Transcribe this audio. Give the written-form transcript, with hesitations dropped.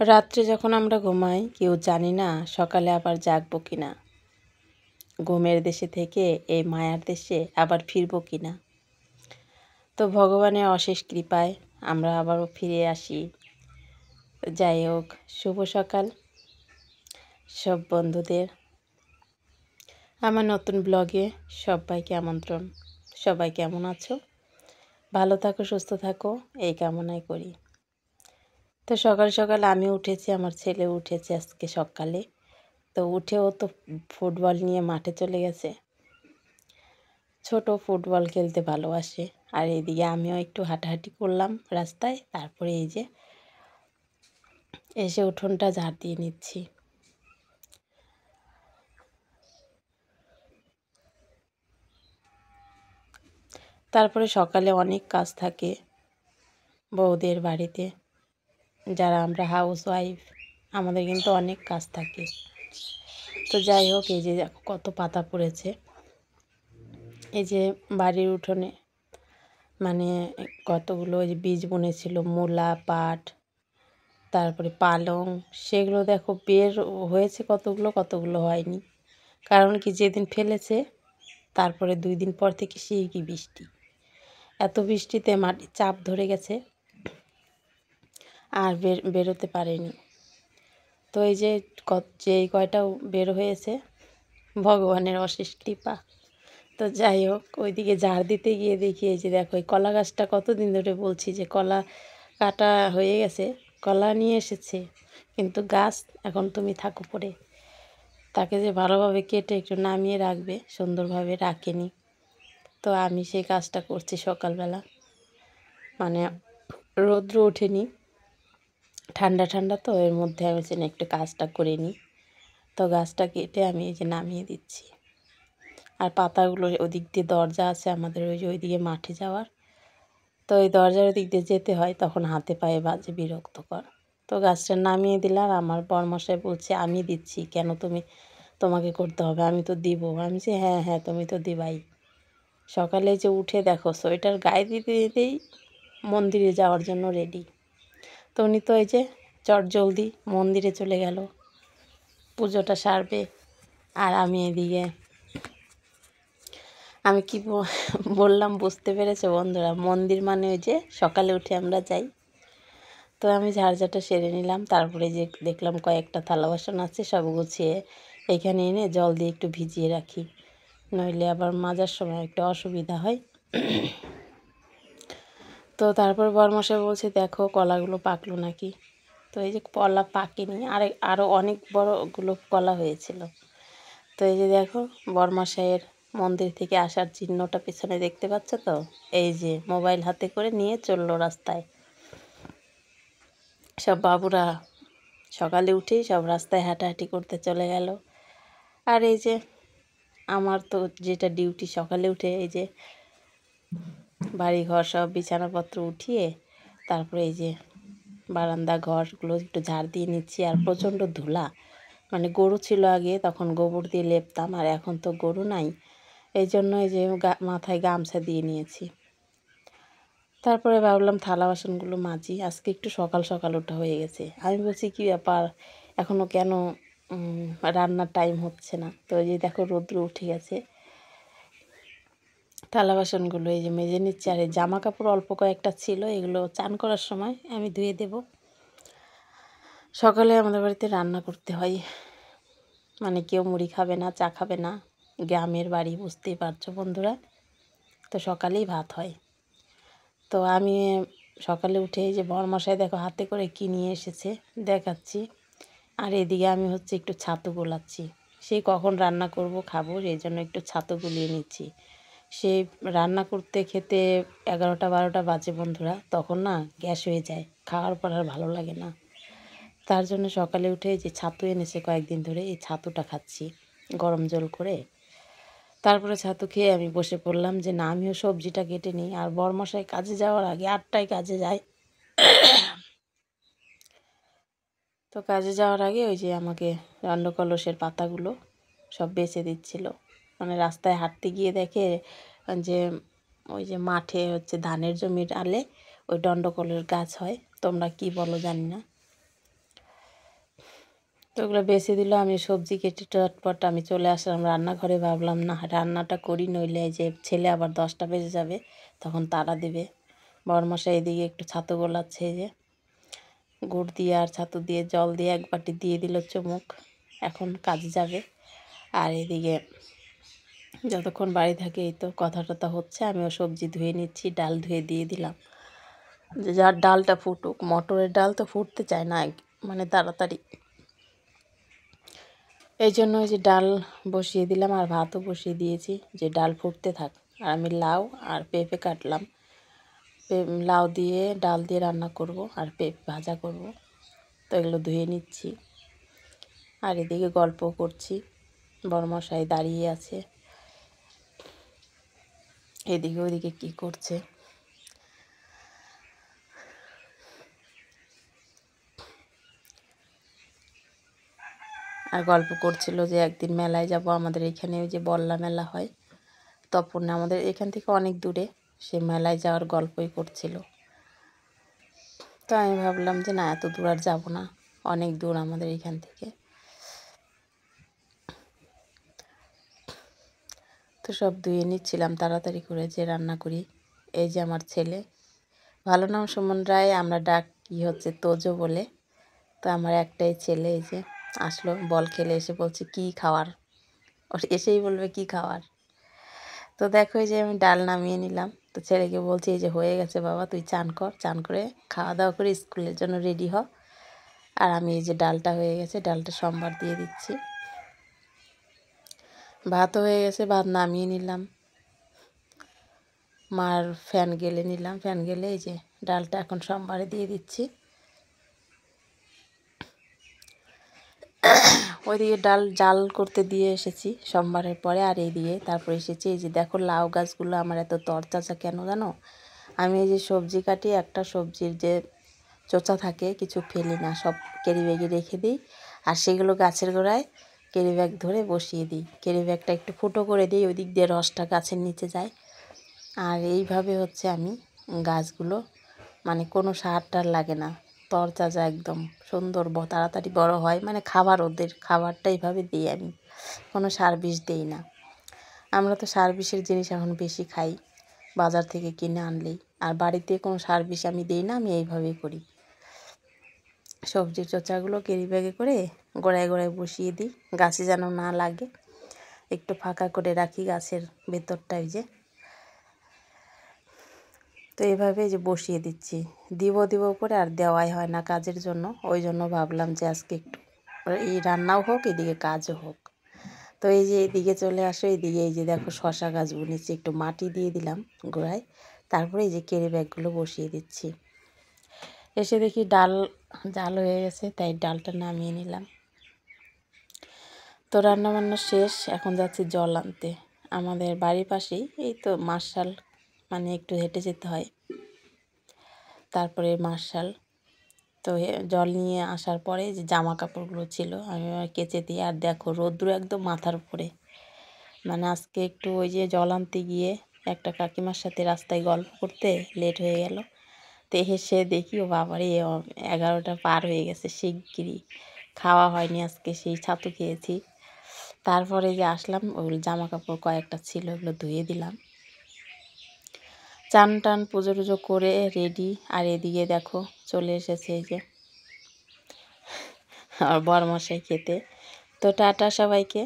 রাত্রে যখন আমরা ঘুমাই কেউ জানি না সকালে আবার জাগবো কি না, ঘুমের দেশে থেকে এই মায়ার দেশে আবার ফিরবো কি না। তো ভগবানের অশেষ কৃপায় আমরা আবারও ফিরে আসি। যাই হোক, শুভ সকাল সব বন্ধুদের। আমার নতুন ব্লগে সবাইকে আমন্ত্রণ। সবাই কেমন আছো? ভালো থাকো, সুস্থ থাকো, এই কামনাই করি। তো সকাল সকাল আমি উঠেছি, আমার ছেলে উঠেছে আজকে সকালে। তো উঠেও তো ফুটবল নিয়ে মাঠে চলে গেছে। ছোট ফুটবল খেলতে ভালোবাসে। আর এদিকে আমিও একটু হাঁটাহাঁটি করলাম রাস্তায়। তারপরে এই যে এসে উঠোনটা ঝাড় দিয়ে নিচ্ছি। তারপরে সকালে অনেক কাজ থাকে বউদের বাড়িতে, যারা আমরা হাউস ওয়াইফ, আমাদের কিন্তু অনেক কাজ থাকে। তো যাই হোক, এই যে কত পাতা পড়েছে এই যে বাড়ির উঠোনে, মানে কতগুলো ওই যে বীজ বুনেছিল, মূলা, পাট, তারপরে পালং, সেগুলো দেখো বের হয়েছে কতগুলো, কতগুলো হয়নি। কারণ কি, যেদিন ফেলেছে তারপরে 2 দিন পর থেকে সেই কি বৃষ্টি, এত বৃষ্টিতে মাটির চাপ ধরে গেছে, আর বেরোতে পারেনি। তো এই যে যেই কয়টা বের হয়েছে, ভগবানের অশেষ কৃপা। তো যাই হোক, ওইদিকে ঝাড় দিতে গিয়ে দেখি এই যে দেখো, এই কলা গাছটা কতদিন ধরে বলছি যে কলা কাটা হয়ে গেছে, কলা নিয়ে এসেছে, কিন্তু গাছ এখন তুমি থাকো পড়ে, তাকে যে ভালোভাবে কেটে একটু নামিয়ে রাখবে, সুন্দরভাবে রাখেনি। তো আমি সেই কাজটা করছি সকালবেলা, মানে রৌদ্র ওঠেনি, ঠান্ডা ঠান্ডা, তো এর মধ্যে আমি একটু কাজটা করে নিই। তো গাছটা কেটে আমি এই যে নামিয়ে দিচ্ছি। আর পাতাগুলো ওদিক দিয়ে দরজা আছে আমাদের, ওই যে ওইদিকে মাঠে যাওয়ার, তো ওই দরজার ওদিক দিয়ে যেতে হয়, তখন হাতে পায়ে বাজে, বিরক্তকর। তো গাছটা নামিয়ে দিলাম। আমার বরমশাই বলছে আমি দিচ্ছি কেন, তোমাকে করতে হবে, আমি তো দিব। আমি যে হ্যাঁ হ্যাঁ, তুমি তো দিবাই। সকালে যে উঠে দেখো সোয়েটার গায়ে দিতে দিতেই মন্দিরে যাওয়ার জন্য রেডি। তো উনি তো এই যে চটজলদি মন্দিরে চলে গেল, পুজোটা সারবে। আর আমি এদিকে, আমি কি বললাম বুঝতে পেরেছো বন্ধুরা? মন্দির মানে ওই যে সকালে উঠে আমরা যাই। তো আমি ঝাড়ঝাটা সেরে নিলাম। তারপরে যে দেখলাম কয়েকটা থালা বাসন আছে, সব গুছিয়ে এখানে এনে জল দিয়ে একটু ভিজিয়ে রাখি, নইলে আবার মাজার সময় একটু অসুবিধা হয়। তো তারপর বরমশাই বলছে দেখো কলাগুলো পাকলো নাকি। তো এই যে কলা পাকেনি, আরও অনেক বড়গুলো কলা হয়েছিল। তো এই যে দেখো, বরমশাইয়ের মন্দির থেকে আসার চিহ্নটা পিছনে দেখতে পাচ্ছ তো, এই যে মোবাইল হাতে করে নিয়ে চললো রাস্তায়। সব বাবুরা সকালে উঠেই সব রাস্তায় হাঁটাহাঁটি করতে চলে গেল। আর এই যে আমার তো যেটা ডিউটি, সকালে উঠে এই যে বাড়িঘর সব বিছানাপত্র উঠিয়ে তারপরে এই যে বারান্দা ঘরগুলো একটু ঝাড় দিয়ে নিচ্ছি। আর প্রচণ্ড ধুলা, মানে গরু ছিল আগে, তখন গোবর দিয়ে লেপতাম, আর এখন তো গরু নাই, এই জন্য এই যে মাথায় গামছা দিয়ে নিয়েছি। তারপরে ভাবলাম থালা বাসনগুলো মাজি, আজকে একটু সকাল সকাল ওঠা হয়ে গেছে। আমি বলছি কী ব্যাপার, এখনও কেন রান্নার টাইম হচ্ছে না? তো এই যে দেখো রৌদ্র উঠে গেছে, থালা বাসনগুলো এই যে মেজে নিচ্ছি। আর এই জামা কাপড় অল্প কয়েকটা ছিল, এগুলো চান করার সময় আমি ধুয়ে দেব। সকালে আমাদের বাড়িতে রান্না করতে হয়, মানে কেউ মুড়ি খাবে না, চা খাবে না, গ্রামের বাড়ি বুঝতেই পারছো বন্ধুরা। তো সকালেই ভাত হয়। তো আমি সকালে উঠে এই যে বরমশাই দেখো হাতে করে কী নিয়ে এসেছে দেখাচ্ছি। আর এদিকে আমি হচ্ছে একটু ছাতু গোলাচ্ছি, সেই কখন রান্না করব খাবো, সেই জন্য একটু ছাতু গুলিয়ে নিচ্ছি। সেই রান্না করতে খেতে 11টা-12টা বাজে বন্ধুরা, তখন না গ্যাস হয়ে যায়, খাওয়ার পর আর ভালো লাগে না। তার জন্য সকালে উঠে যে ছাতু এনেছে কয়েকদিন ধরে, এই ছাতুটা খাচ্ছি গরম জল করে। তারপরে ছাতু খেয়ে আমি বসে পড়লাম যে না, আমিও সবজিটা কেটে নিই। আর বরমশাই কাজে যাওয়ার আগে 8টায় কাজে যায়, তো কাজে যাওয়ার আগে ওই যে আমাকে দণ্ডকলসের পাতাগুলো সব বেছে দিচ্ছিল। মানে রাস্তায় হাঁটতে গিয়ে দেখে যে ওই যে মাঠে হচ্ছে ধানের জমির আলে ওই দণ্ডকলের গাছ হয়, তোমরা কি বলো জানি না। তো ওগুলো বেছে দিল, আমি সবজি কেটে চটপট আমি চলে আসলাম রান্নাঘরে। ভাবলাম না রান্নাটা করি, নইলে যে ছেলে আবার 10টা বেজে যাবে, তখন তাড়া দেবে। বড়মশাই এদিকে একটু ছাতু গোলাচ্ছে, যে গুড় দিয়ে আর ছাতু দিয়ে জল দিয়ে 1 বাটি দিয়ে দিল চুমুক, এখন কাজে যাবে। আর এদিকে যতক্ষণ বাড়ি থাকে এই তো কথা টথা হচ্ছে, আমিও সবজি ধুয়ে নিচ্ছি, ডাল ধুয়ে দিয়ে দিলাম, যে যার ডালটা ফুটুক। মটরের ডাল তো ফুটতে চায় না মানে তাড়াতাড়ি, এই জন্য ওই যে ডাল বসিয়ে দিলাম আর ভাতও বসিয়ে দিয়েছি, যে ডাল ফুটতে থাক। আর আমি লাউ আর পেঁপে কাটলাম, লাউ দিয়ে ডাল দিয়ে রান্না করব আর পেঁপে ভাজা করব। তো এগুলো ধুয়ে নিচ্ছি আর এদিকে গল্প করছি। বড়মশাই দাঁড়িয়ে আছে, এদিকে ওইদিকে কী করছে। আর গল্প করছিল যে একদিন মেলায় যাব, আমাদের এখানে ওই যে বল্লা মেলা হয় তপনে, আমাদের এখান থেকে অনেক দূরে, সে মেলায় যাওয়ার গল্পই করছিল। তো আমি ভাবলাম যে না, এত দূর আর যাবো না, অনেক দূর আমাদের এখান থেকে। তো সব ধুয়ে নিচ্ছিলাম তাড়াতাড়ি করে, যে রান্না করি। এই যে আমার ছেলে, ভালো নাম সুমন রায়, আমরা ডাকি হচ্ছে তোজো বলে। তো আমার একটাই ছেলে, এই যে আসলো বল খেলে, এসে বলছে কি খাওয়ার, ওর এসেই বলবে কি খাওয়ার। তো দেখো এই যে আমি ডাল নামিয়ে নিলাম, তো ছেলেকে বলছি এই যে হয়ে গেছে বাবা, তুই চান কর, চান করে খাওয়া দাওয়া করে স্কুলের জন্য রেডি হ। আর আমি এই যে ডালটা হয়ে গেছে, ডালটা সম্বার দিয়ে দিচ্ছি। ভাতও হয়ে গেছে, ভাত নামিয়ে নিলাম, মার ফ্যান গেলে নিলাম, ফ্যান গেলে এই যে ডালটা এখন সম্বারে দিয়ে দিচ্ছি। ওইদিকে ডাল জাল করতে দিয়ে এসেছি সোমবারের পরে, আর এইদিকে তারপরে এসেছি। এই যে দেখো লাউ গাছগুলো আমার এত তরতাজা কেন জানো, আমি এই যে সবজি কাটি, একটা সবজির যে চোচা থাকে কিছু ফেলি না, সব ক্যারি ব্যাগে রেখে দিই, আর সেগুলো গাছের গোড়ায় ক্যারি ব্যাগ ধরে বসিয়ে দিই, ক্যারি ব্যাগটা একটু ফুটো করে দিই, ওই দিক দিয়ে রসটা গাছের নিচে যায়। আর এইভাবে হচ্ছে আমি গাছগুলো, মানে কোনো সার টার লাগে না, তরতাজা একদম সুন্দর, তাড়াতাড়ি বড় হয়, মানে খাবার, ওদের খাবারটা এইভাবে দিই আমি, কোনো সার বিষ দিই না। আমরা তো সার বিষের জিনিস এখন বেশি খাই বাজার থেকে কিনে আনলেই, আর বাড়িতে কোনো সার বিষ আমি দিই না, আমি এইভাবেই করি। সবজির চোচাগুলো ক্যারি ব্যাগে করে গোড়ায় গোড়ায় বসিয়ে দিই, গাছে যেন না লাগে, একটু ফাঁকা করে রাখি গাছের ভেতরটায় যে। তো এইভাবে যে বসিয়ে দিচ্ছি, দিব করে আর দেওয়াই হয় না কাজের জন্য, ওই জন্য ভাবলাম যে আজকে একটু এই রান্নাও হোক, এদিকে কাজও হোক। তো এই যে এদিকে চলে আসো, এদিকে এই যে দেখো শশা গাছ বুনেছি, একটু মাটি দিয়ে দিলাম গোড়ায়, তারপরে এই যে ক্যারি ব্যাগগুলো বসিয়ে দিচ্ছি। এসে দেখি ডাল জাল হয়ে গেছে, তাই ডালটা নামিয়ে নিলাম। তো রান্নাবান্না শেষ, এখন যাচ্ছি জল আনতে। আমাদের বাড়ির পাশেই এই তো মার্শাল, মানে একটু হেঁটে যেতে হয়, তারপরে মার্শাল। তো জল নিয়ে আসার পরে যে জামা কাপড়গুলো ছিল আমি কেচে দিয়ে, আর দেখো রৌদ্র একদম মাথার উপরে, মানে আজকে একটু ওই যে জল আনতে গিয়ে একটা কাকিমার সাথে রাস্তায় গল্প করতে লেট হয়ে গেল। তো এসে দেখি ও বাবারে 11টা পার হয়ে গেছে, শিগগিরই খাওয়া হয়নি আজকে, সেই ছাতু খেয়েছি। তারপরে যে আসলাম, ওগুলো জামা কাপড় কয়েকটা ছিল, ওগুলো ধুয়ে দিলাম, চান টান পুজো টুজো করে রেডি। আর এদিকে দেখো চলে এসেছে এই যে আর বরমশাই খেতে। তো টাটা সবাইকে।